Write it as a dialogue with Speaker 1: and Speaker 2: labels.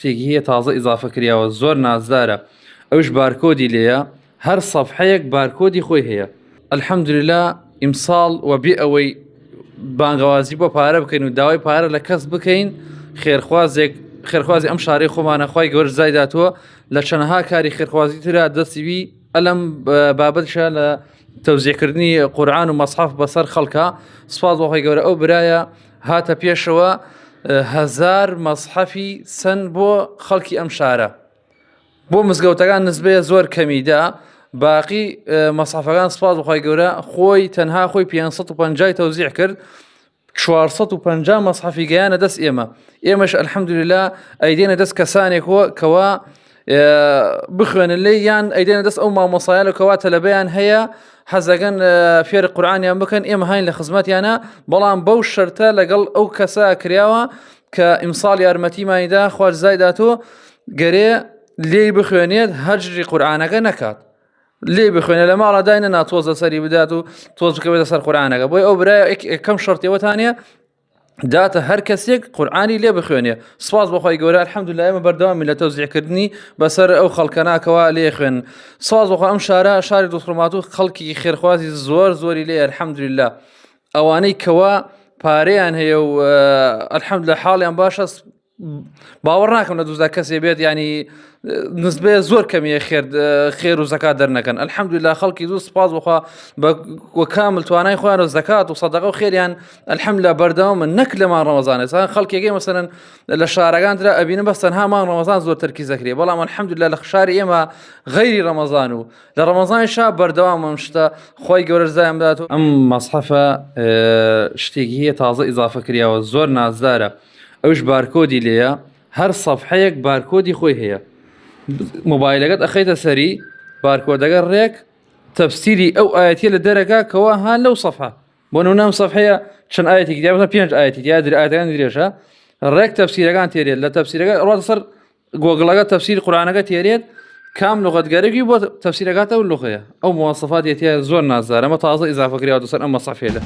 Speaker 1: شتێکی هەیە تازە ئیزافە کراوە زۆر نازدارە ئەوش بارکۆدی لێیە هەر سەفحەیەک بارکۆدی خۆی هەیە الحەمدوللا ئیمساڵ و بێ ئەوەی بانگەوازی بۆ پارە بکەین و داوای پارە لە کەس بکەین خێرخوازی ئەم شارەی خۆمانە خوای گەورە زایداتوە لە چەندەها کاری خێرخوازی ترا دەستیوی ئەلەم بابەتشە لە تەوزیعکردنی قورئان و مەسحەف بەسەر خەڵکە سوپاس بۆ خوای گەورە ئەو برایە هاتە پێشەوە 1000 مەسحەفی سن بۆ خەڵکی ئەم شارە بۆ مزگەوتەکان نسبەیە زۆر کەمیدا باقی مەسحەفەکان سوپاس بۆ خوای گەورە خۆی تەنها خۆی 550 تەوزیع کرد 450 مەسحەفی گەیانە دەست ئێمەش الحەمدوللا ئەیدێنە دەست کەسانێکەوە کەوا بخوێنن لێ یان ئەیدێنە دەست ئەو مامۆسایە کەوا تەلەبەیان هەیە حەزەکەن فێر قورئانیان بکەن ئێمە هاین لە خزمەتیانە بەڵام بەو شەرتە لەگەڵ ئەو کەسە کراوە کە ئیمساڵ یارمەتیمانیدا خوارد زایداتۆ گەرێ لێی بخوێنێت هەجری قورئانەکە نەکات لێ بخوێنێ لە ماڵە داینە ناتۆزە سەری بدات و تۆز بکەوێتە سەر قورئانەکە بۆی ئەو برای کەم شەرتێوەتانە داتە هەر کەسێک قورئانی لێ بخوێنێ سپاس بۆ خوای گەورە الحەمدوللا ئێمە بەردەوامی لە تەوزیعکردنی بەسەر ئەو خەڵکەناکەوە لێ خوێن سپاس بۆ ئەم شاری دڵخڕمات و خەڵکی خێرخوازی زۆری لێ الحەمدوللا ئەوانەی کەوا پارەیان هەیە و الحەمدوللا حاڵیان باشە باوەڕ ناکەم لە دووزدا کەسێ بێت ینی نسبەیە زۆر کەمیە خێر و زەکات دەرنەکەن الحەمدوللا خەڵکی زوو سپاس بخوا بە کامل توانای خۆیان و زەکات و سەدەقە و خێریان الحەمدوللا بەردەوامن نەک لە مانگ ڕەمەزانە خەڵکێکی مەسەلەن لە شارەکانترا ئەبینە بەس تەنها مانگ ڕەمەزان زۆر تەرکیز دەکرێت بەڵام الحەمدوللا لە شاری ئێمە غەیری ڕەمەزان و لە ڕەمەزانیشا بەردەوام ئەم شتە خۆی گەورە زایان بدات و ئەم مەسحەفە شتێکی هەیە تازە ئیزافە کراوە زۆر نازدارە ئەوش بارکۆدی لێیە هەر سەفحەیەک بارکۆدی خۆی هەیە مۆبایلەکەت ئەخەیتە سەری بارکۆدەکە ڕێک تەفسیری ئەو ئاەتیە لە دەرەکە کەوا هان لەو سەفحە بۆ نمونە سەفحەیە چەند ئاەتێکی دیابە 5 ئاەتی یا ئاەتەکان درێژە ڕێک تەفسیرەکان تێرێت لە تەفسیرەکە ڕاتە سەر گۆگڵەکە تەفسیری قورئانەکە تێرێت کام لغەتگەرێکی بۆ تەفسیرەکاتە و لوغەیە ئەو مواصفات یەتیە زۆر نازدار ئەمە تازە ئیزافە کراوە سەر ئەم مەسحەفێدە